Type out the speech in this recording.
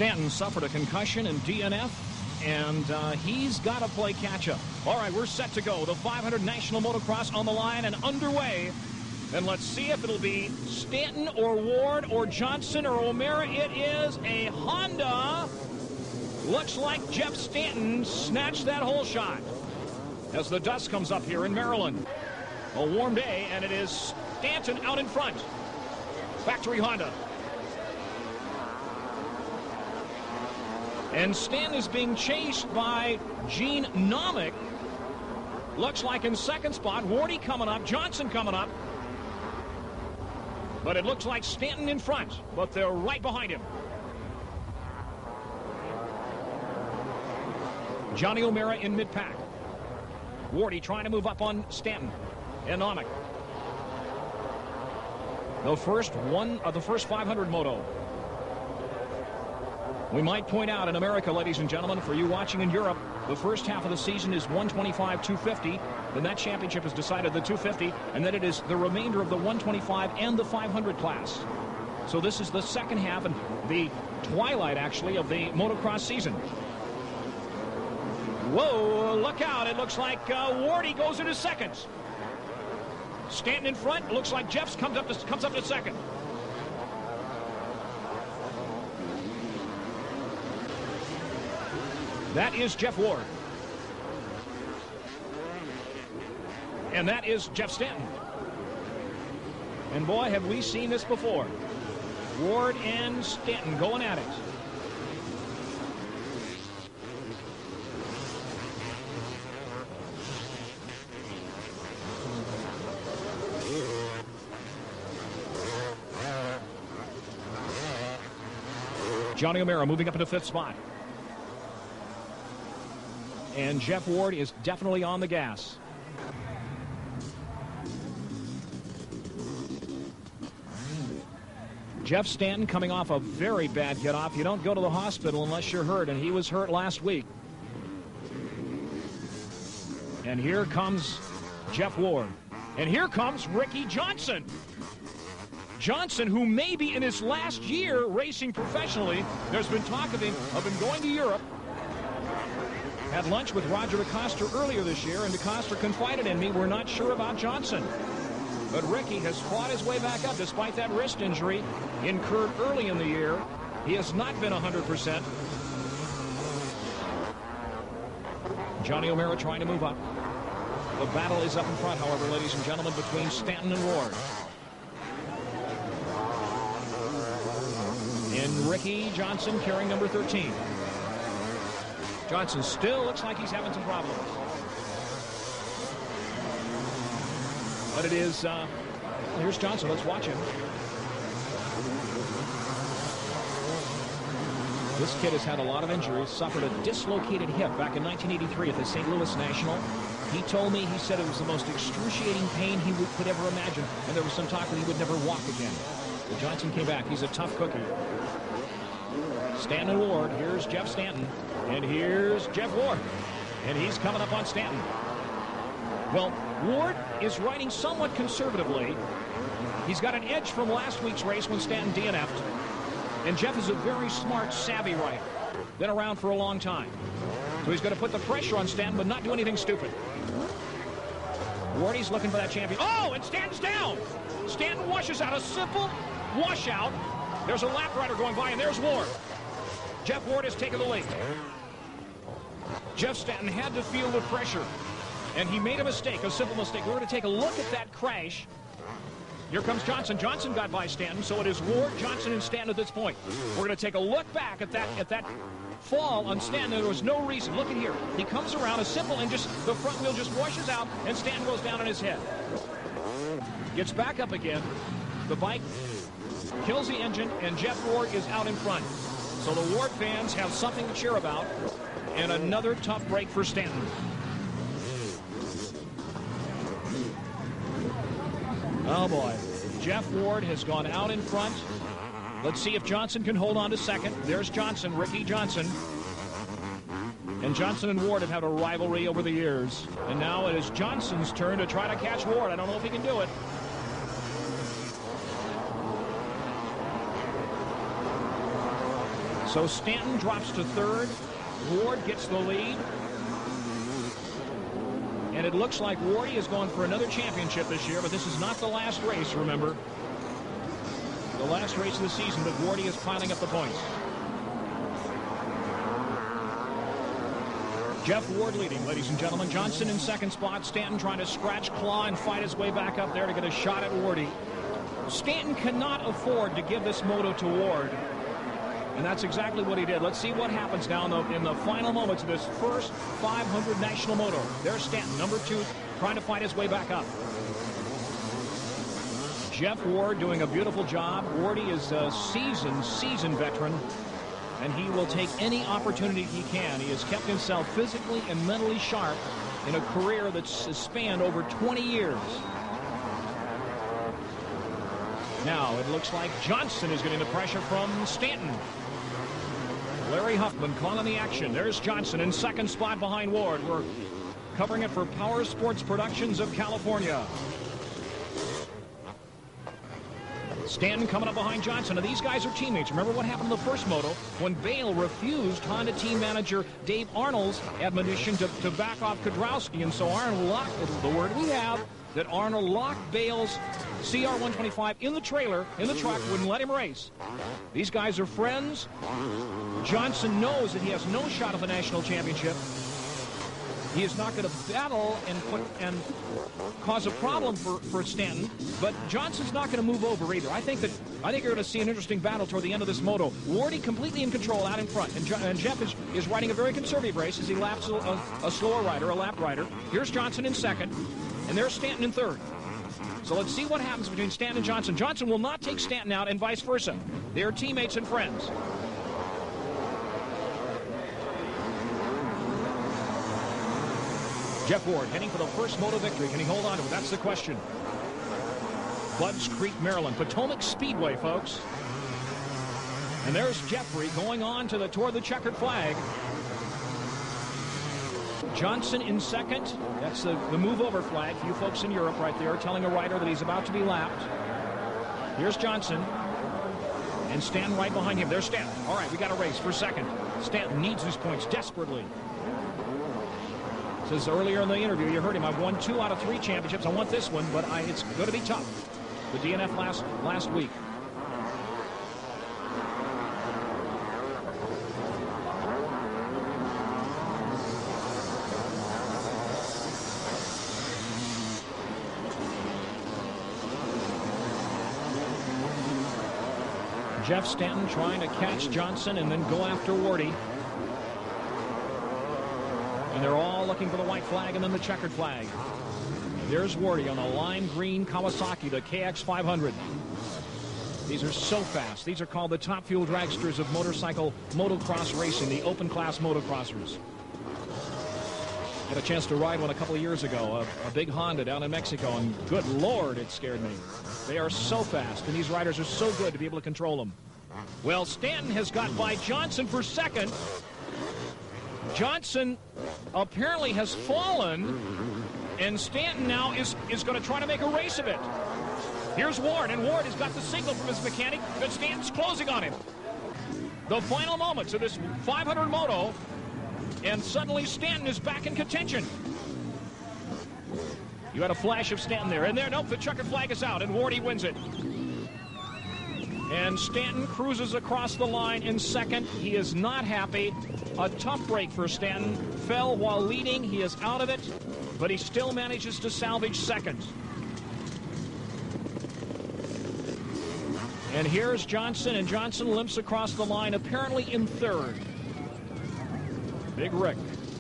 Stanton suffered a concussion and DNF, and he's got to play catch-up. All right, we're set to go. The 500 National Motocross on the line and underway. And let's see if it'll be Stanton or Ward or Johnson or O'Mara. It is a Honda. Looks like Jeff Stanton snatched that hole shot as the dust comes up here in Maryland. A warm day, and it is Stanton out in front. Factory Honda. And Stanton is being chased by Gene Nomick. Looks like in second spot. Wardy coming up. Johnson coming up. But it looks like Stanton in front. But they're right behind him. Johnny O'Mara in mid-pack. Wardy trying to move up on Stanton and Nomick. The first 500 Moto. We might point out in America, ladies and gentlemen, for you watching in Europe, the first half of the season is 125, 250. Then that championship is decided the 250, and then it is the remainder of the 125 and the 500 class. So this is the second half and the twilight, actually, of the motocross season. Whoa, look out. It looks like Wardy goes into second. Stanton in front. It looks like Jeff's comes up to second. That is Jeff Ward. And that is Jeff Stanton. And boy, have we seen this before. Ward and Stanton going at it. Johnny O'Mara moving up into fifth spot. And Jeff Ward is definitely on the gas. Jeff Stanton coming off a very bad get-off. You don't go to the hospital unless you're hurt, and he was hurt last week. And here comes Jeff Ward. And here comes Ricky Johnson. Johnson, who may be in his last year racing professionally. There's been talk of him going to Europe. Had lunch with Roger DeCoster earlier this year, and DeCoster confided in me, we're not sure about Johnson. But Ricky has fought his way back up despite that wrist injury incurred early in the year. He has not been 100%. Johnny O'Mara trying to move up. The battle is up in front, however, ladies and gentlemen, between Stanton and Ward. And Ricky Johnson carrying number 13. Johnson still looks like he's having some problems. But it is, here's Johnson. Let's watch him. This kid has had a lot of injuries, suffered a dislocated hip back in 1983 at the St. Louis National. He told me, he said it was the most excruciating pain he could ever imagine, and there was some talk that he would never walk again. But Johnson came back. He's a tough cookie. Stanton and Ward. Here's Jeff Stanton. And here's Jeff Ward. And he's coming up on Stanton. Well, Ward is riding somewhat conservatively. He's got an edge from last week's race when Stanton DNF'd. And Jeff is a very smart, savvy rider. Been around for a long time. So he's going to put the pressure on Stanton, but not do anything stupid. Wardy's looking for that champion. Oh, and Stanton's down. Stanton washes out. A simple washout. There's a lap rider going by, and there's Ward. Jeff Ward has taken the lead. Jeff Stanton had to feel the pressure, and he made a mistake, a simple mistake. We're going to take a look at that crash. Here comes Johnson. Johnson got by Stanton, so it is Ward, Johnson, and Stanton at this point. We're going to take a look back at that fall on Stanton. There was no reason. Look at here. He comes around, a simple, and just the front wheel just washes out, and Stanton goes down on his head. Gets back up again. The bike kills the engine, and Jeff Ward is out in front. So the Ward fans have something to cheer about, and another tough break for Stanton. Oh boy, Jeff Ward has gone out in front. Let's see if Johnson can hold on to second. There's Johnson, Ricky Johnson. And Johnson and Ward have had a rivalry over the years. And now it is Johnson's turn to try to catch Ward. I don't know if he can do it. So Stanton drops to third. Ward gets the lead. And it looks like Wardy is going for another championship this year, but this is not the last race, remember. The last race of the season, but Wardy is piling up the points. Jeff Ward leading, ladies and gentlemen. Johnson in second spot. Stanton trying to scratch, claw, and fight his way back up there to get a shot at Wardy. Stanton cannot afford to give this moto to Ward. And that's exactly what he did. Let's see what happens now in the final moments of this first 500 National Moto. There's Stanton, number 2, trying to fight his way back up. Jeff Ward doing a beautiful job. Wardy is a seasoned veteran, and he will take any opportunity he can. He has kept himself physically and mentally sharp in a career that's spanned over 20 years. Now it looks like Johnson is getting the pressure from Stanton. Larry Huffman calling the action. There's Johnson in second spot behind Ward. We're covering it for Power Sports Productions of California. Stanton coming up behind Johnson. And these guys are teammates. Remember what happened in the first moto when Bale refused Honda team manager Dave Arnold's admonition to back off Kudrowski. And so Arnold locked, the word we have, that Arnold locked Bale's CR125 in the trailer, in the truck, wouldn't let him race. These guys are friends. Johnson knows that he has no shot at the national championship. He is not going to battle and cause a problem for Stanton, but Johnson's not going to move over either. I think you're going to see an interesting battle toward the end of this moto. Wardy completely in control out in front, and Jeff is riding a very conservative race as he laps a slower rider, a lap rider. Here's Johnson in second, and there's Stanton in third. So let's see what happens between Stanton and Johnson. Johnson will not take Stanton out, and vice versa. They are teammates and friends. Jeff Ward heading for the first moto victory. Can he hold on to it? That's the question. Budds Creek, Maryland. Potomac Speedway, folks. And there's Jeffrey going on toward the checkered flag. Johnson in second. That's the move over flag for you folks in Europe right there, telling a rider that he's about to be lapped. Here's Johnson. And Stanton right behind him. There's Stanton. All right, we got a race for second. Stanton needs these points desperately. Says earlier in the interview, you heard him, I've won 2 out of 3 championships. I want this one, but it's going to be tough. The DNF last week. Jeff Stanton trying to catch Johnson and then go after Wardy. And they're all looking for the white flag and then the checkered flag. There's Wardy on the lime green Kawasaki, the KX500. These are so fast. These are called the top fuel dragsters of motorcycle motocross racing, the open class motocrossers. Had a chance to ride one a couple of years ago, a big Honda down in Mexico, and good Lord, it scared me. They are so fast, and these riders are so good to be able to control them. Well, Stanton has got by Johnson for second. Johnson apparently has fallen, and Stanton now is going to try to make a race of it. Here's Ward, and Ward has got the signal from his mechanic that Stanton's closing on him. The final moments of this 500 moto, and suddenly Stanton is back in contention. You had a flash of Stanton there, and there, nope, the checkered flag is out, and Wardy wins it. And Stanton cruises across the line in second. He is not happy. A tough break for Stanton. Fell while leading. He is out of it, but he still manages to salvage second. And here's Johnson, and Johnson limps across the line, apparently in third. Big Rick